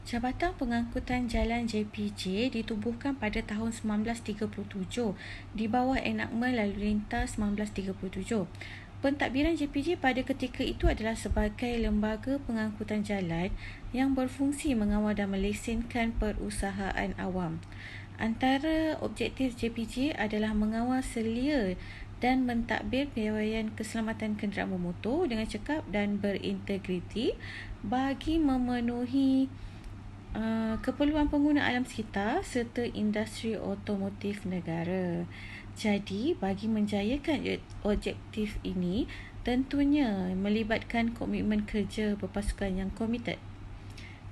Jabatan Pengangkutan Jalan JPJ ditubuhkan pada tahun 1937 di bawah Enakmen Lalu Lintas 1937. Pentadbiran JPJ pada ketika itu adalah sebagai lembaga pengangkutan jalan yang berfungsi mengawal dan melesenkan perusahaan awam. Antara objektif JPJ adalah mengawal selia dan mentadbir piawaian keselamatan kenderaan bermotor dengan cekap dan berintegriti bagi memenuhi keperluan pengguna alam sekitar serta industri otomotif negara. Jadi, bagi menjayakan objektif ini, tentunya melibatkan komitmen kerja berpasukan yang komited.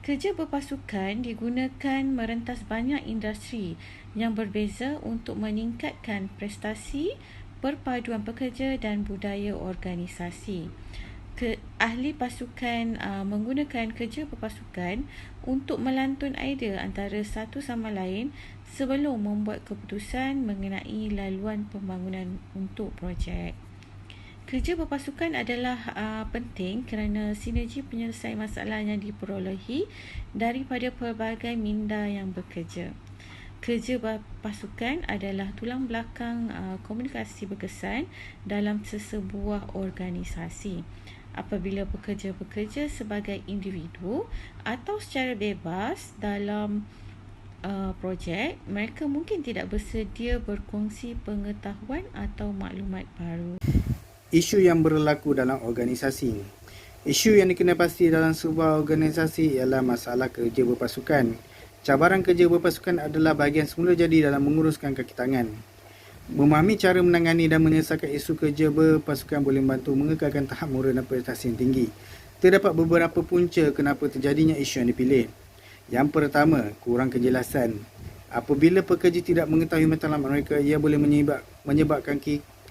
Kerja berpasukan digunakan merentas banyak industri yang berbeza untuk meningkatkan prestasi, perpaduan pekerja dan budaya organisasi. Ahli pasukan menggunakan kerja berpasukan untuk melantun idea antara satu sama lain sebelum membuat keputusan mengenai laluan pembangunan untuk projek. Kerja berpasukan adalah penting kerana sinergi penyelesaian masalah yang diperolehi daripada pelbagai minda yang bekerja. Kerja berpasukan adalah tulang belakang komunikasi berkesan dalam sesebuah organisasi. Apabila pekerja bekerja sebagai individu atau secara bebas dalam projek, mereka mungkin tidak bersedia berkongsi pengetahuan atau maklumat baru. Isu yang berlaku dalam organisasi. Isu yang dikenal pasti dalam sebuah organisasi ialah masalah kerja berpasukan. Cabaran kerja berpasukan adalah bahagian semula jadi dalam menguruskan kaki tangan. Memahami cara menangani dan menyelesaikan isu kerja berpasukan boleh membantu mengekalkan tahap moral dan prestasi yang tinggi. Terdapat beberapa punca kenapa terjadinya isu yang dipilih. Yang pertama, kurang kejelasan. Apabila pekerja tidak mengetahui matlamat mereka, ia boleh menyebabkan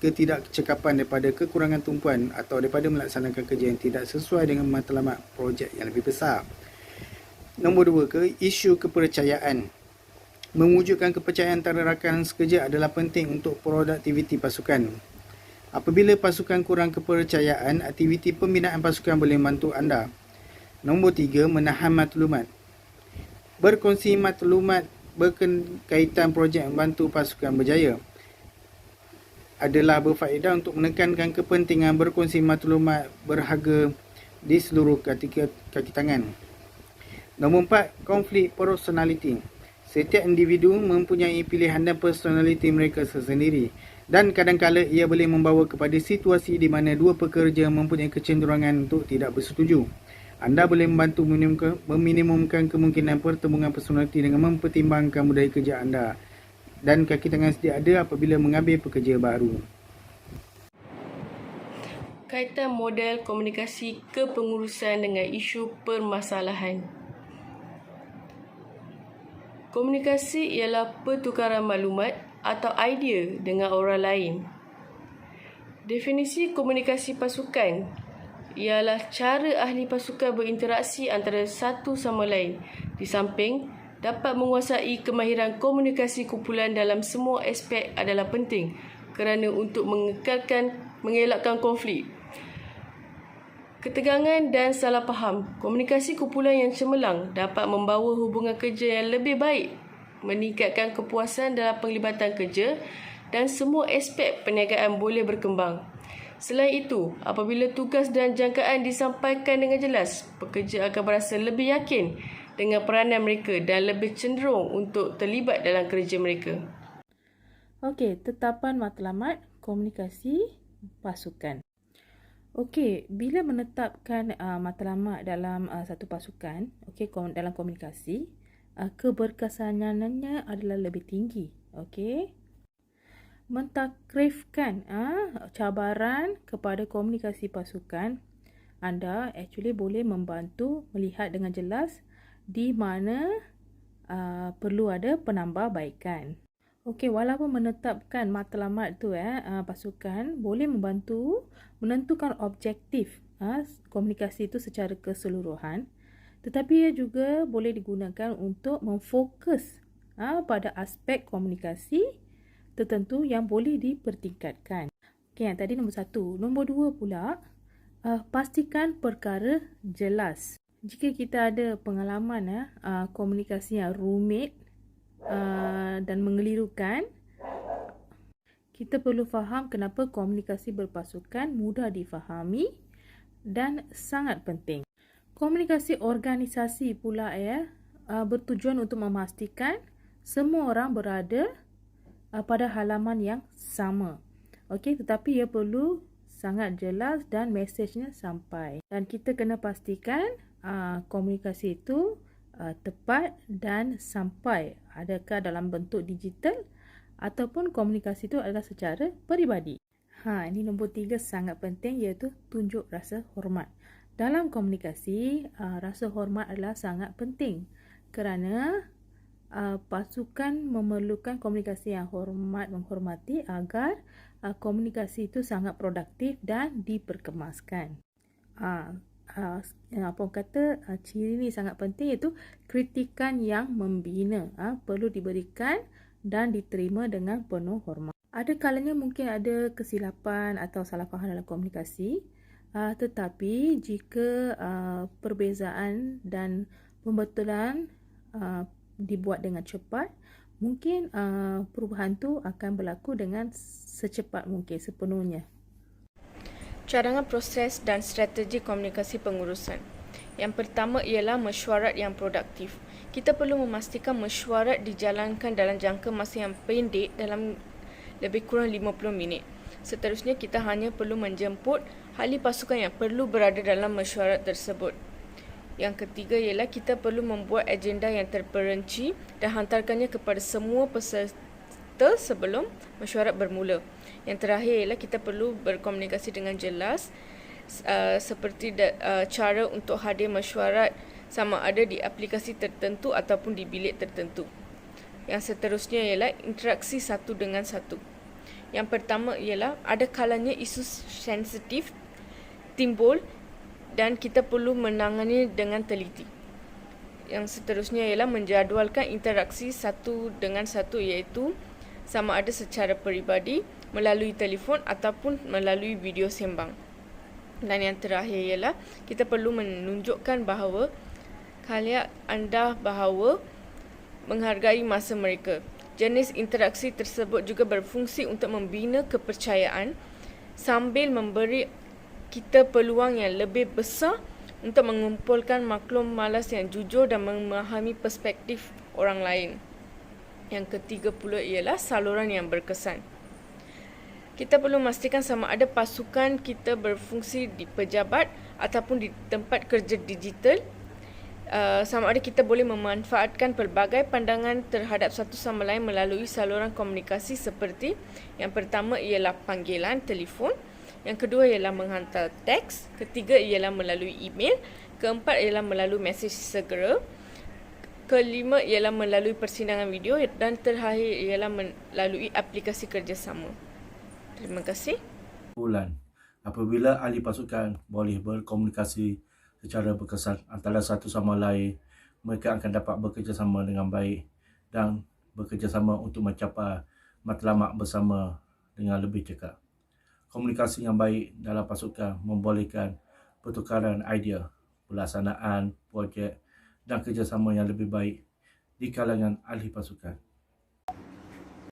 ketidakcekapan daripada kekurangan tumpuan atau daripada melaksanakan kerja yang tidak sesuai dengan matlamat projek yang lebih besar. Nombor dua, isu kepercayaan. Mewujudkan kepercayaan antara rakan sekerja adalah penting untuk produktiviti pasukan. Apabila pasukan kurang kepercayaan, aktiviti pembinaan pasukan boleh membantu anda. Nombor tiga, menahan maklumat. Berkongsi maklumat berkaitan projek membantu pasukan berjaya adalah berfaedah untuk menekankan kepentingan berkongsi maklumat berharga di seluruh kaki tangan. Nombor empat, konflik personaliti. Setiap individu mempunyai pilihan dan personaliti mereka sendiri dan kadang-kadang ia boleh membawa kepada situasi di mana dua pekerja mempunyai kecenderungan untuk tidak bersetuju. Anda boleh membantu meminimumkan kemungkinan pertembungan personaliti dengan mempertimbangkan budaya kerja anda dan kaki tangan sedia ada apabila mengambil pekerja baru. Kaitan model komunikasi kepengurusan dengan isu permasalahan. Komunikasi ialah pertukaran maklumat atau idea dengan orang lain. Definisi komunikasi pasukan ialah cara ahli pasukan berinteraksi antara satu sama lain. Di samping, dapat menguasai kemahiran komunikasi kumpulan dalam semua aspek adalah penting kerana untuk mengelakkan konflik, ketegangan dan salah faham. Komunikasi kumpulan yang cemerlang dapat membawa hubungan kerja yang lebih baik, meningkatkan kepuasan dalam penglibatan kerja dan semua aspek perniagaan boleh berkembang. Selain itu, apabila tugas dan jangkaan disampaikan dengan jelas, pekerja akan berasa lebih yakin dengan peranan mereka dan lebih cenderung untuk terlibat dalam kerja mereka. Okey, tetapan matlamat komunikasi pasukan. Okey, bila menetapkan matlamat dalam satu pasukan, dalam komunikasi, keberkesanannya adalah lebih tinggi. Okey. Mentakrifkan cabaran kepada komunikasi pasukan, anda actually boleh membantu melihat dengan jelas di mana perlu ada penambahbaikan. Okey, walaupun menetapkan matlamat tu pasukan boleh membantu menentukan objektif komunikasi itu secara keseluruhan, tetapi ia juga boleh digunakan untuk memfokus pada aspek komunikasi tertentu yang boleh dipertingkatkan. Okey, yang tadi nombor satu. Nombor dua pula, pastikan perkara jelas. Jika kita ada pengalaman komunikasi yang rumit dan mengelirukan, kita perlu faham kenapa komunikasi berpasukan mudah difahami dan sangat penting. Komunikasi organisasi pula bertujuan untuk memastikan semua orang berada pada halaman yang sama. Okey, tetapi ia perlu sangat jelas dan mesejnya sampai. Dan kita kena pastikan komunikasi itu tepat dan sampai. Adakah dalam bentuk digital ataupun komunikasi itu adalah secara peribadi. Ini nombor 3 sangat penting, iaitu tunjuk rasa hormat. Dalam komunikasi, rasa hormat adalah sangat penting kerana pasukan memerlukan komunikasi yang menghormati agar komunikasi itu sangat produktif dan diperkemaskan. Ciri ni sangat penting, iaitu kritikan yang membina perlu diberikan dan diterima dengan penuh hormat. Ada kalanya mungkin ada kesilapan atau salah faham dalam komunikasi, tetapi jika perbezaan dan pembetulan dibuat dengan cepat, mungkin perubahan tu akan berlaku dengan secepat mungkin, sepenuhnya. Cadangan proses dan strategi komunikasi pengurusan. Yang pertama ialah mesyuarat yang produktif. Kita perlu memastikan mesyuarat dijalankan dalam jangka masa yang pendek, dalam lebih kurang 50 minit. Seterusnya, kita hanya perlu menjemput ahli pasukan yang perlu berada dalam mesyuarat tersebut. Yang ketiga ialah kita perlu membuat agenda yang terperinci dan hantarkannya kepada semua peserta sebelum mesyuarat bermula. Yang terakhir ialah kita perlu berkomunikasi dengan jelas, seperti cara untuk hadir mesyuarat sama ada di aplikasi tertentu ataupun di bilik tertentu. Yang seterusnya ialah interaksi satu dengan satu. Yang pertama ialah ada kalanya isu sensitif timbul dan kita perlu menangani dengan teliti. Yang seterusnya ialah menjadualkan interaksi satu dengan satu, iaitu sama ada secara peribadi, melalui telefon ataupun melalui video sembang. Dan yang terakhir ialah kita perlu menunjukkan bahawa kalian anda bahawa menghargai masa mereka. Jenis interaksi tersebut juga berfungsi untuk membina kepercayaan sambil memberi kita peluang yang lebih besar untuk mengumpulkan maklum malas yang jujur dan memahami perspektif orang lain. Yang ketiga pula ialah saluran yang berkesan. Kita perlu memastikan sama ada pasukan kita berfungsi di pejabat ataupun di tempat kerja digital. Sama ada kita boleh memanfaatkan pelbagai pandangan terhadap satu sama lain melalui saluran komunikasi seperti yang pertama ialah panggilan telefon, yang kedua ialah menghantar teks, ketiga ialah melalui email, keempat ialah melalui mesej segera, kelima ialah melalui persidangan video dan terakhir ialah melalui aplikasi kerjasama. Terima kasih. Apabila ahli pasukan boleh berkomunikasi secara berkesan antara satu sama lain, mereka akan dapat bekerjasama dengan baik dan bekerjasama untuk mencapai matlamat bersama dengan lebih cepat. Komunikasi yang baik dalam pasukan membolehkan pertukaran idea, pelaksanaan projek dan kerjasama yang lebih baik di kalangan ahli pasukan.